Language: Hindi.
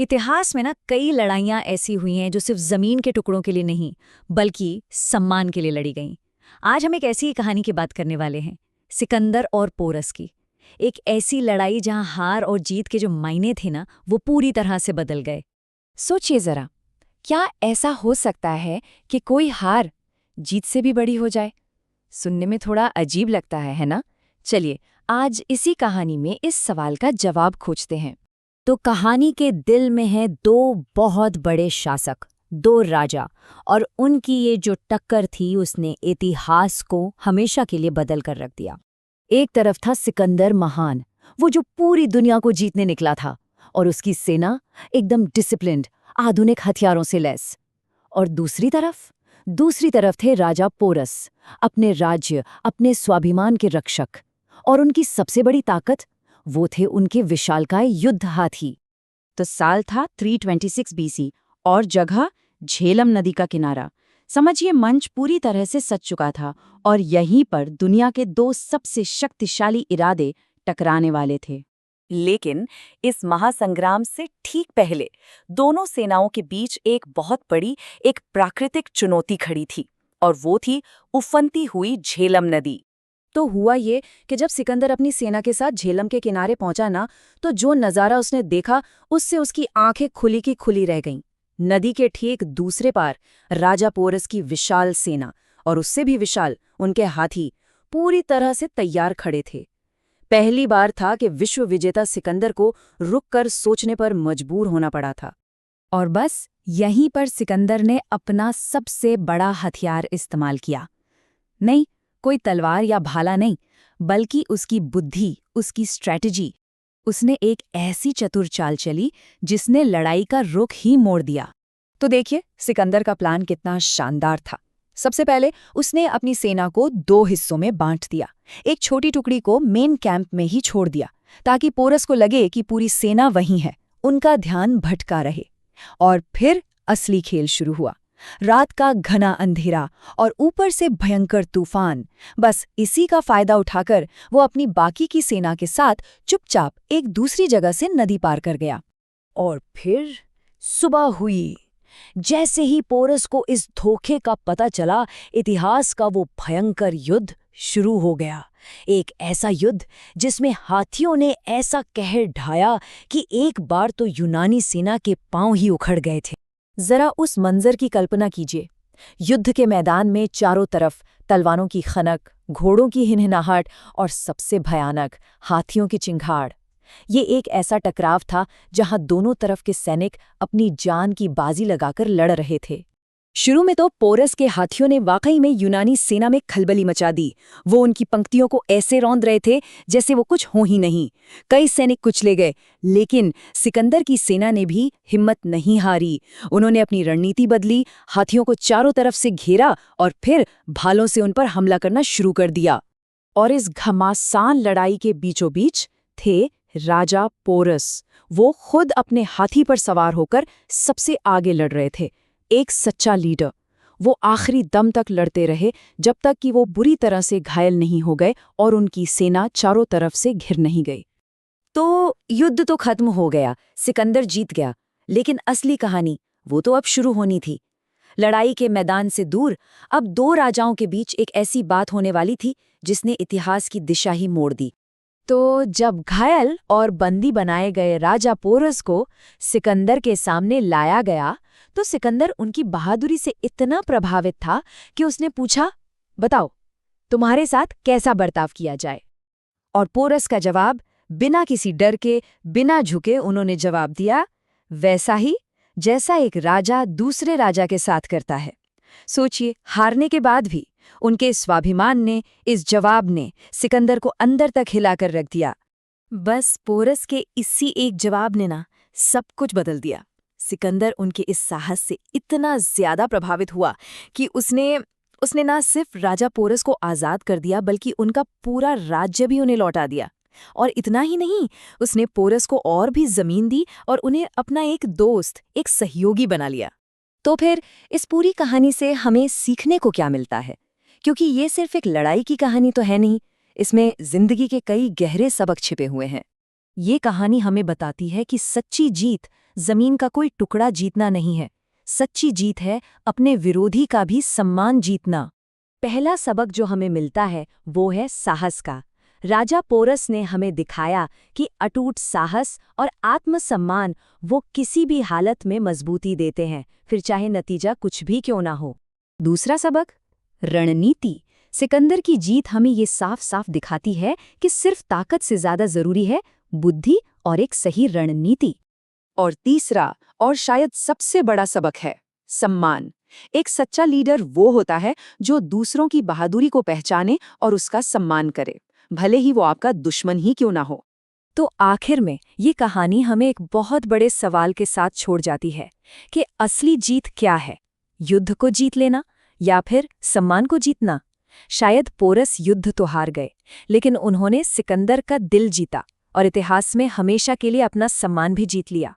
इतिहास में ना कई लड़ाइयाँ ऐसी हुई हैं जो सिर्फ जमीन के टुकड़ों के लिए नहीं बल्कि सम्मान के लिए लड़ी गईं। आज हम एक ऐसी ही कहानी की बात करने वाले हैं, सिकंदर और पोरस की। एक ऐसी लड़ाई जहां हार और जीत के जो मायने थे ना वो पूरी तरह से बदल गए। सोचिए जरा, क्या ऐसा हो सकता है कि कोई हार जीत से भी बड़ी हो जाए? सुनने में थोड़ा अजीब लगता है ना? चलिए, आज इसी कहानी में इस सवाल का जवाब खोजते हैं। तो कहानी के दिल में है दो बहुत बड़े शासक, दो राजा, और उनकी ये जो टक्कर थी उसने इतिहास को हमेशा के लिए बदल कर रख दिया। एक तरफ था सिकंदर महान, वो जो पूरी दुनिया को जीतने निकला था, और उसकी सेना एकदम डिसिप्लिन्ड, आधुनिक हथियारों से लैस। और दूसरी तरफ थे राजा पोरस, अपने राज्य, अपने स्वाभिमान के रक्षक। और उनकी सबसे बड़ी ताकत वो थे उनके विशालकाय युद्ध हाथी। तो साल था 326 बीसी और जगह झेलम नदी का किनारा। समझिए, मंच पूरी तरह से सज चुका था और यहीं पर दुनिया के दो सबसे शक्तिशाली इरादे टकराने वाले थे। लेकिन इस महासंग्राम से ठीक पहले दोनों सेनाओं के बीच एक बहुत बड़ी एक प्राकृतिक चुनौती खड़ी थी, और वो थी उफनती हुई झेलम नदी। तो हुआ ये कि जब सिकंदर अपनी सेना के साथ झेलम के किनारे पहुंचा ना, तो जो नज़ारा उसने देखा उससे उसकी आंखें खुली की खुली रह गईं। नदी के ठीक दूसरे पार राजा पोरस की विशाल सेना, और उससे भी विशाल उनके हाथी पूरी तरह से तैयार खड़े थे। पहली बार था कि विश्व विजेता सिकंदर को रुककर सोचने पर मजबूर होना पड़ा था। और बस यहीं पर सिकंदर ने अपना सबसे बड़ा हथियार इस्तेमाल किया। नहीं, कोई तलवार या भाला नहीं, बल्कि उसकी बुद्धि, उसकी स्ट्रैटेजी। उसने एक ऐसी चतुर चाल चली जिसने लड़ाई का रुख ही मोड़ दिया। तो देखिए सिकंदर का प्लान कितना शानदार था। सबसे पहले उसने अपनी सेना को दो हिस्सों में बांट दिया। एक छोटी टुकड़ी को मेन कैंप में ही छोड़ दिया, ताकि पोरस को लगे कि पूरी सेना वहीं है, उनका ध्यान भटका रहे। और फिर असली खेल शुरू हुआ। रात का घना अंधेरा और ऊपर से भयंकर तूफान। बस इसी का फायदा उठाकर वो अपनी बाकी की सेना के साथ चुपचाप एक दूसरी जगह से नदी पार कर गया। और फिर सुबह हुई। जैसे ही पोरस को इस धोखे का पता चला, इतिहास का वो भयंकर युद्ध शुरू हो गया। एक ऐसा युद्ध जिसमें हाथियों ने ऐसा कहर ढाया कि एक बार तो यूनानी सेना के पांव ही उखड़ गए थे। जरा उस मंजर की कल्पना कीजिए। युद्ध के मैदान में चारों तरफ तलवारों की खनक, घोड़ों की हिनहिनाहट और सबसे भयानक हाथियों की चिंगाड़। ये एक ऐसा टकराव था जहां दोनों तरफ के सैनिक अपनी जान की बाजी लगाकर लड़ रहे थे। शुरू में तो पोरस के हाथियों ने वाकई में यूनानी सेना में खलबली मचा दी। वो उनकी पंक्तियों को ऐसे रौंद रहे थे जैसे वो कुछ हो ही नहीं। कई सैनिक कुचले गए, लेकिन सिकंदर की सेना ने भी हिम्मत नहीं हारी। उन्होंने अपनी रणनीति बदली, हाथियों को चारों तरफ से घेरा और फिर भालों से उन पर हमला करना शुरू कर दिया। और इस घमासान लड़ाई के बीचों बीच थे राजा पोरस। वो खुद अपने हाथी पर सवार होकर सबसे आगे लड़ रहे थे, एक सच्चा लीडर। वो आखिरी दम तक लड़ते रहे, जब तक कि वो बुरी तरह से घायल नहीं हो गए और उनकी सेना चारों तरफ से घिर नहीं गई। तो युद्ध तो खत्म हो गया, सिकंदर जीत गया, लेकिन असली कहानी वो तो अब शुरू होनी थी। लड़ाई के मैदान से दूर अब दो राजाओं के बीच एक ऐसी बात होने वाली थी जिसने इतिहास की दिशा ही मोड़ दी। तो जब घायल और बंदी बनाए गए राजा पोरस को सिकंदर के सामने लाया गया, तो सिकंदर उनकी बहादुरी से इतना प्रभावित था कि उसने पूछा, बताओ तुम्हारे साथ कैसा बर्ताव किया जाए। और पोरस का जवाब, बिना किसी डर के, बिना झुके उन्होंने जवाब दिया, वैसा ही जैसा एक राजा दूसरे राजा के साथ करता है। सोचिए, हारने के बाद भी उनके स्वाभिमान ने, इस जवाब ने सिकंदर को अंदर तक हिलाकर रख दिया। बस पोरस के इसी एक जवाब ने ना सब कुछ बदल दिया। सिकंदर उनके इस साहस से इतना ज्यादा प्रभावित हुआ कि उसने ना सिर्फ राजा पोरस को आज़ाद कर दिया, बल्कि उनका पूरा राज्य भी उन्हें लौटा दिया। और इतना ही नहीं, उसने पोरस को और भी जमीन दी और उन्हें अपना एक दोस्त, एक सहयोगी बना लिया। तो फिर इस पूरी कहानी से हमें सीखने को क्या मिलता है? क्योंकि ये सिर्फ एक लड़ाई की कहानी तो है नहीं, इसमें जिंदगी के कई गहरे सबक छिपे हुए हैं। ये कहानी हमें बताती है कि सच्ची जीत जमीन का कोई टुकड़ा जीतना नहीं है। सच्ची जीत है अपने विरोधी का भी सम्मान जीतना। पहला सबक जो हमें मिलता है वो है साहस का। राजा पोरस ने हमें दिखाया कि अटूट साहस और आत्मसम्मान वो किसी भी हालत में मजबूती देते हैं, फिर चाहे नतीजा कुछ भी क्यों ना हो। दूसरा सबक, रणनीति। सिकंदर की जीत हमें ये साफ साफ दिखाती है कि सिर्फ ताकत से ज्यादा जरूरी है बुद्धि और एक सही रणनीति। और तीसरा और शायद सबसे बड़ा सबक है सम्मान। एक सच्चा लीडर वो होता है जो दूसरों की बहादुरी को पहचाने और उसका सम्मान करे, भले ही वो आपका दुश्मन ही क्यों ना हो। तो आखिर में ये कहानी हमें एक बहुत बड़े सवाल के साथ छोड़ जाती है कि असली जीत क्या है, युद्ध को जीत लेना या फिर सम्मान को जीतना। शायद पोरस युद्ध तो हार गए, लेकिन उन्होंने सिकंदर का दिल जीता और इतिहास में हमेशा के लिए अपना सम्मान भी जीत लिया।